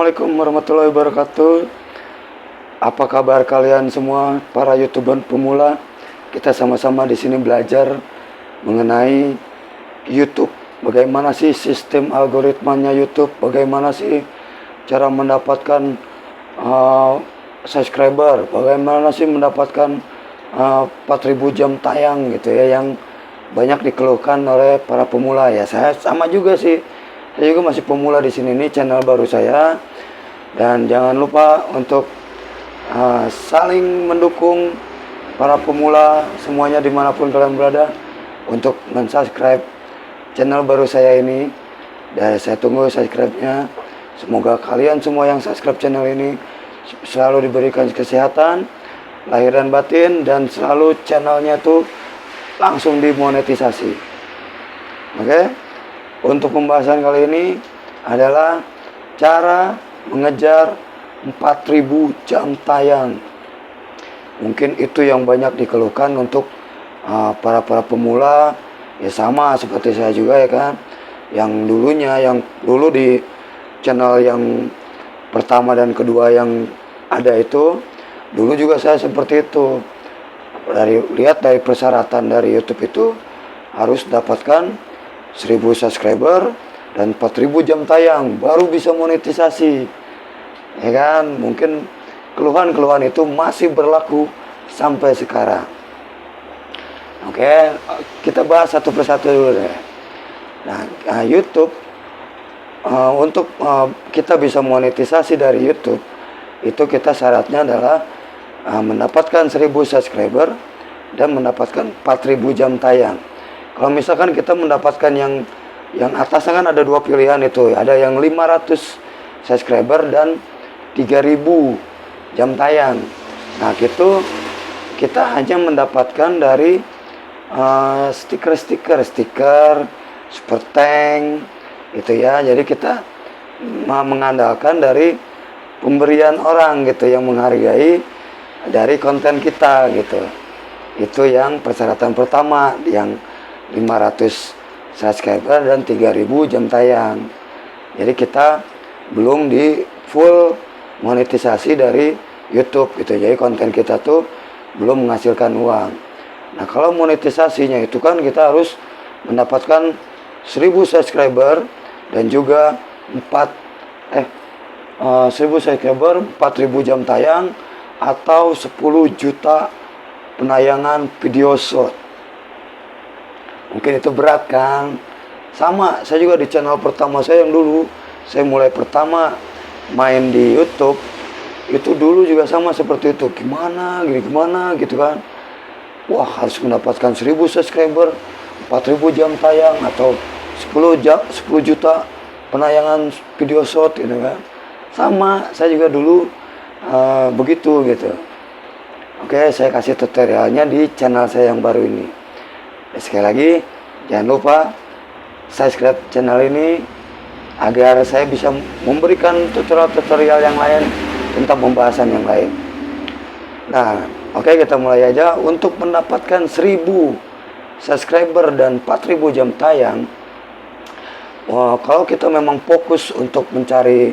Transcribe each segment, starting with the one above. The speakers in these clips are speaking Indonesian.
Assalamualaikum warahmatullahi wabarakatuh. Apa kabar kalian semua para YouTuber pemula? Kita sama-sama di sini belajar mengenai YouTube. Bagaimana sih sistem algoritmanya YouTube? Bagaimana sih cara mendapatkan subscriber? Bagaimana sih mendapatkan 4.000 jam tayang gitu ya, yang banyak dikeluhkan oleh para pemula ya. Saya sama juga sih. Saya juga masih pemula di sini, nih channel baru saya. Dan jangan lupa untuk saling mendukung para pemula semuanya dimanapun kalian berada untuk mensubscribe channel baru saya ini. Dan saya tunggu subscribe-nya. Semoga kalian semua yang subscribe channel ini selalu diberikan kesehatan lahir dan batin, dan selalu channelnya tuh langsung dimonetisasi. Oke? Untuk pembahasan kali ini adalah cara mengejar 4.000 jam tayang. Mungkin itu yang banyak dikeluhkan untuk para pemula. Ya sama seperti saya juga ya kan. Yang dulu di channel yang pertama dan kedua yang ada itu, dulu juga saya seperti itu. Lihat dari persyaratan dari YouTube itu harus dapatkan 1.000 subscriber dan 4.000 jam tayang baru bisa monetisasi, ya kan? Mungkin keluhan-keluhan itu masih berlaku sampai sekarang. Oke, kita bahas satu persatu dulu deh. Nah, YouTube untuk kita bisa monetisasi dari YouTube itu, kita syaratnya adalah mendapatkan 1.000 subscriber dan mendapatkan 4.000 jam tayang. Kalau misalkan kita mendapatkan yang atasnya kan ada dua pilihan itu. Ada yang 500 subscriber dan 3.000 jam tayang. Nah, gitu kita hanya mendapatkan dari stiker super tank itu ya. Jadi kita mengandalkan dari pemberian orang gitu yang menghargai dari konten kita gitu. Itu yang persyaratan pertama, yang 500 subscriber dan 3.000 jam tayang. Jadi kita belum di full monetisasi dari YouTube gitu. Jadi konten kita tuh belum menghasilkan uang. Nah, kalau monetisasinya itu kan kita harus mendapatkan 1.000 subscriber dan juga 1.000 subscriber, 4.000 jam tayang, atau 10 juta penayangan video short. Mungkin itu berat kan? Sama, saya juga di channel pertama saya yang dulu saya mulai pertama main di YouTube itu dulu juga sama seperti itu. Gimana gitu kan? Wah, harus mendapatkan 1.000 subscriber, 4.000 jam tayang, atau 10 juta penayangan video short gitu kan. Sama, saya juga dulu begitu gitu. Oke, saya kasih tutorialnya di channel saya yang baru ini. Sekali lagi, jangan lupa subscribe channel ini agar saya bisa memberikan tutorial-tutorial yang lain tentang pembahasan yang lain. Nah, oke, kita mulai aja. Untuk mendapatkan 1.000 subscriber dan 4.000 jam tayang, kalau kita memang fokus untuk mencari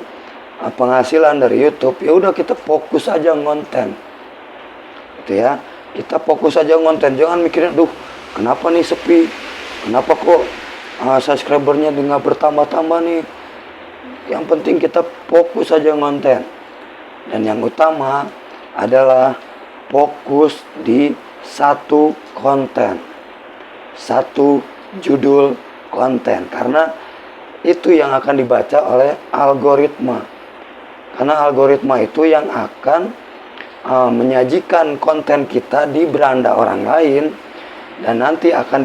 penghasilan dari YouTube, ya udah kita fokus aja ngonten. Gitu ya. Kita fokus aja ngonten, jangan mikirin, kenapa nih sepi? Kenapa kok subscribernya nggak bertambah-tambah nih? Yang penting kita fokus aja ngonten. Dan yang utama adalah fokus di satu konten, satu judul konten. Karena itu yang akan dibaca oleh algoritma. Karena algoritma itu yang akan menyajikan konten kita di beranda orang lain, dan nanti akan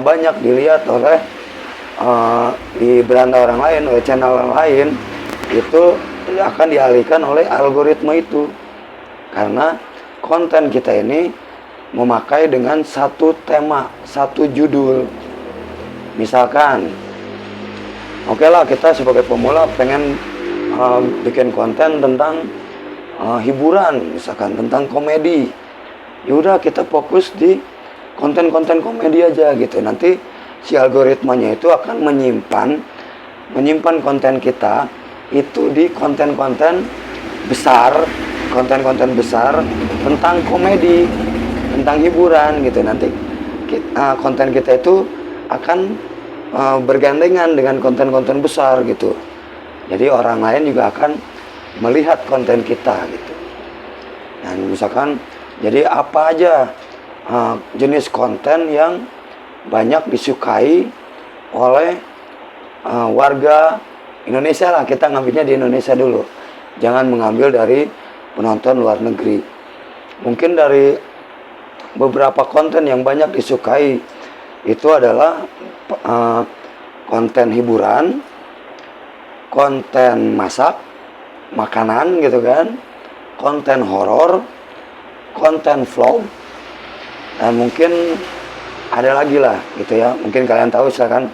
banyak dilihat oleh di beranda orang lain, oleh channel orang lain. Itu akan dialihkan oleh algoritma itu, karena konten kita ini memakai dengan satu tema, satu judul. Misalkan, oke lah, kita sebagai pemula pengen bikin konten tentang hiburan, misalkan tentang komedi. Yaudah, kita fokus di konten-konten komedi aja gitu. Nanti si algoritmanya itu akan menyimpan konten kita itu di konten-konten besar, konten-konten besar tentang komedi, tentang hiburan gitu. Nanti konten kita itu akan bergandengan dengan konten-konten besar gitu. Jadi orang lain juga akan melihat konten kita gitu. Dan misalkan, jadi apa aja jenis konten yang banyak disukai oleh warga Indonesia lah, kita ngambilnya di Indonesia dulu. Jangan mengambil dari penonton luar negeri. Mungkin dari beberapa konten yang banyak disukai itu adalah konten hiburan, konten masak, makanan gitu kan, konten horor, konten vlog, dan mungkin ada lagi lah gitu ya. Mungkin kalian tahu, silakan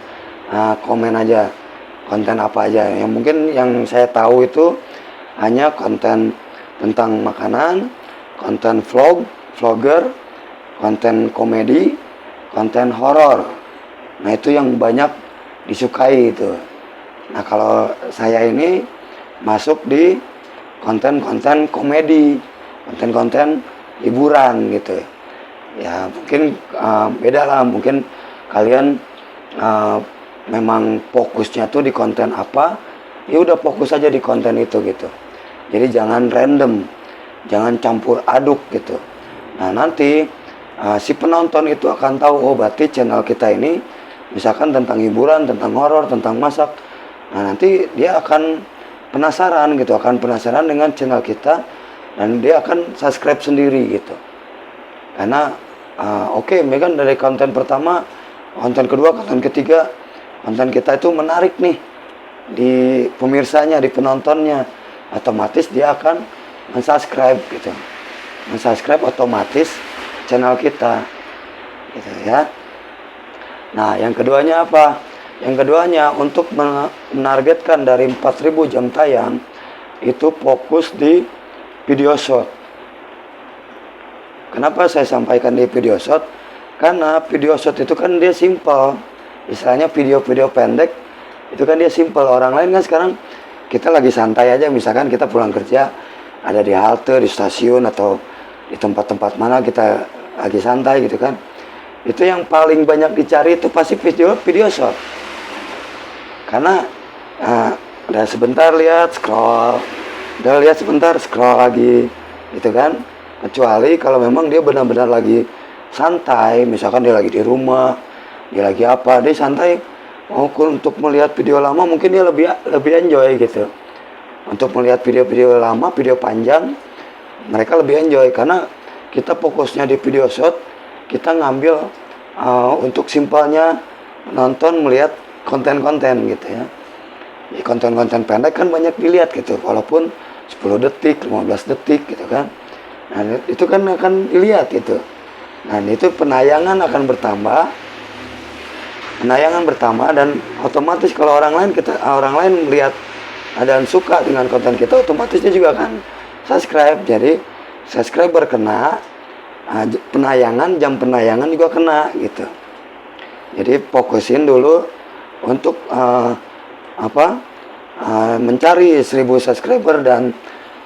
komen aja konten apa aja. Yang mungkin yang saya tahu itu hanya konten tentang makanan, konten vlogger, konten komedi, konten horor. Nah itu yang banyak disukai itu. Nah kalau saya ini masuk di konten-konten komedi, konten-konten hiburan gitu. Ya mungkin beda lah, mungkin kalian memang fokusnya tuh di konten apa, ya udah fokus aja di konten itu gitu. Jadi jangan random, jangan campur aduk gitu. Nah nanti si penonton itu akan tahu, oh berarti channel kita ini misalkan tentang hiburan, tentang horor, tentang masak. Nah nanti dia akan penasaran gitu, akan penasaran dengan channel kita, dan dia akan subscribe sendiri gitu. Karena oke, Megan dari konten pertama, konten kedua, konten ketiga, konten kita itu menarik nih di pemirsanya, di penontonnya, otomatis dia akan mensubscribe gitu, mensubscribe otomatis channel kita gitu ya. Nah yang keduanya apa? Yang keduanya untuk menargetkan dari 4.000 jam tayang itu fokus di video shot. Kenapa saya sampaikan di video shot? Karena video shot itu kan dia simple. Istilahnya video-video pendek itu kan dia simple. Orang lain kan sekarang kita lagi santai aja, misalkan kita pulang kerja ada di halte, di stasiun, atau di tempat-tempat mana kita lagi santai gitu kan. Itu yang paling banyak dicari itu pasti video shot. Karena udah sebentar lihat scroll, udah lihat sebentar scroll lagi gitu kan. Kecuali kalau memang dia benar-benar lagi santai, misalkan dia lagi di rumah, dia lagi apa, dia santai untuk melihat video lama, mungkin dia lebih enjoy gitu. Untuk melihat video-video lama, video panjang, mereka lebih enjoy karena kita fokusnya di video shot. Kita ngambil untuk simpelnya nonton, melihat konten-konten gitu ya. Di konten-konten pendek kan banyak dilihat gitu, walaupun 10 detik, 15 detik gitu kan. Nah itu kan akan dilihat gitu. Nah itu penayangan akan bertambah, penayangan bertambah, dan otomatis kalau orang lain melihat dan suka dengan konten kita, otomatis dia juga akan subscribe. Jadi subscriber kena, penayangan, jam penayangan juga kena gitu. Jadi fokusin dulu untuk mencari 1.000 subscriber dan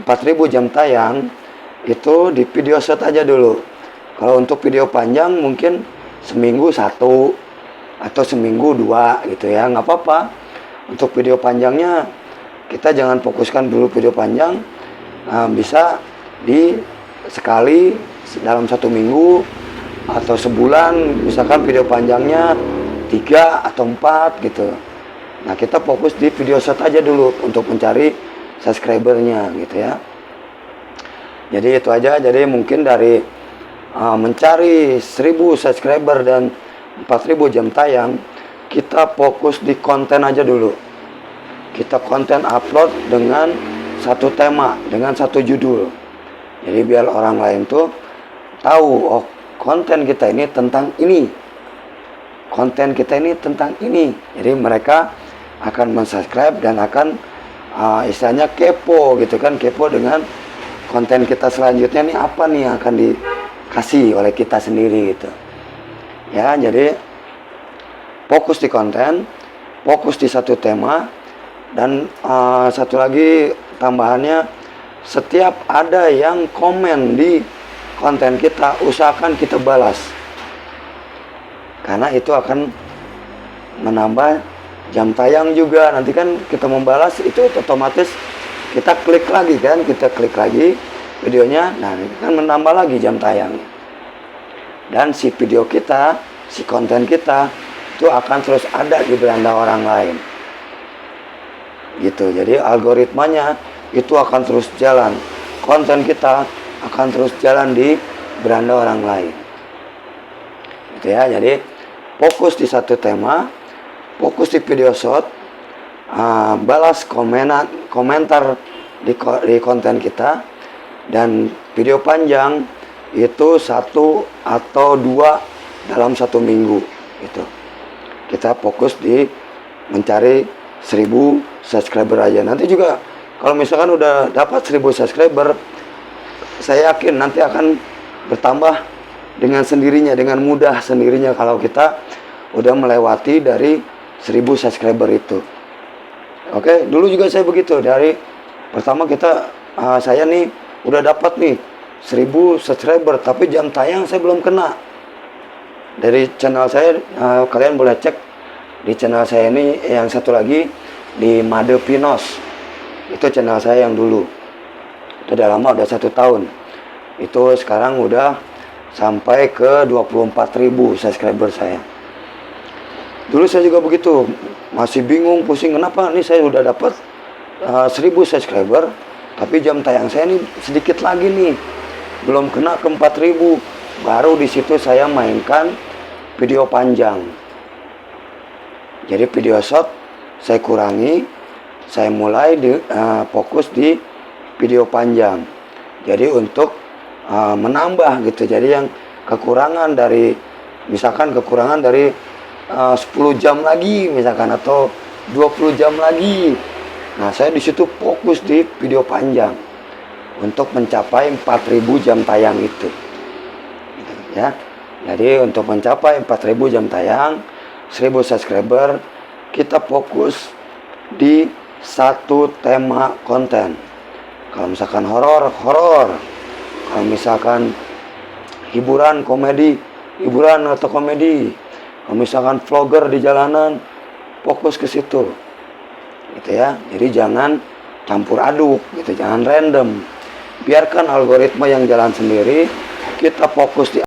4.000 jam tayang itu di video shot aja dulu. Kalau untuk video panjang mungkin seminggu 1 atau seminggu 2 gitu ya, nggak apa-apa. Untuk video panjangnya kita jangan fokuskan dulu video panjang, bisa di sekali dalam 1 minggu atau sebulan, misalkan video panjangnya 3 atau 4 gitu. Nah kita fokus di video shot aja dulu untuk mencari subscribernya gitu ya. Jadi itu aja. Jadi mungkin dari mencari 1.000 subscriber dan 4.000 jam tayang, kita fokus di konten aja dulu. Kita konten upload dengan satu tema, dengan satu judul. Jadi biar orang lain tuh tahu, oh konten kita ini tentang ini, konten kita ini tentang ini. Jadi mereka akan mensubscribe dan akan istilahnya kepo gitu kan, kepo dengan konten kita selanjutnya nih apa nih yang akan dikasih oleh kita sendiri gitu ya. Jadi fokus di konten, fokus di satu tema, Dan satu lagi tambahannya, setiap ada yang komen di konten kita, usahakan kita balas, karena itu akan menambah jam tayang juga. Nanti kan kita membalas itu otomatis kita klik lagi kan, kita klik lagi videonya, nah itu kan menambah lagi jam tayang. Dan si video kita, si konten kita itu akan terus ada di beranda orang lain gitu. Jadi algoritmanya itu akan terus jalan, konten kita akan terus jalan di beranda orang lain gitu ya. Jadi fokus di satu tema, fokus di video short, balas komentar di konten kita, dan video panjang itu 1 atau 2 dalam 1 minggu gitu. Kita fokus di mencari 1000 subscriber aja. Nanti juga kalau misalkan udah dapat 1000 subscriber, saya yakin nanti akan bertambah dengan sendirinya, dengan mudah sendirinya kalau kita udah melewati dari 1000 subscriber itu. Oke, dulu juga saya begitu. Dari pertama saya nih udah dapat nih 1000 subscriber, tapi jam tayang saya belum kena. Dari channel saya, kalian boleh cek di channel saya ini, yang satu lagi di Made Pinos. Itu channel saya yang dulu. Itu udah lama, udah 1 tahun. Itu sekarang udah sampai ke 24.000 subscriber saya. Dulu saya juga begitu, masih bingung, pusing, kenapa nih saya udah dapat 1000 subscriber, tapi jam tayang saya ini sedikit lagi nih, belum kena ke 4000. Baru di situ saya mainkan video panjang. Jadi video short saya kurangi, saya mulai fokus di video panjang. Jadi untuk menambah gitu. Jadi yang kekurangan dari, misalkan kekurangan dari 10 jam lagi misalkan, atau 20 jam lagi. Nah, saya di situ fokus di video panjang untuk mencapai 4000 jam tayang itu. Ya. Jadi untuk mencapai 4000 jam tayang, 1000 subscriber, kita fokus di satu tema konten. Kalau misalkan horor. Kalau misalkan hiburan atau komedi. Kalau misalkan vlogger di jalanan, fokus ke situ. Gitu ya. Jadi jangan campur aduk gitu, jangan random. Biarkan algoritma yang jalan sendiri, kita fokus di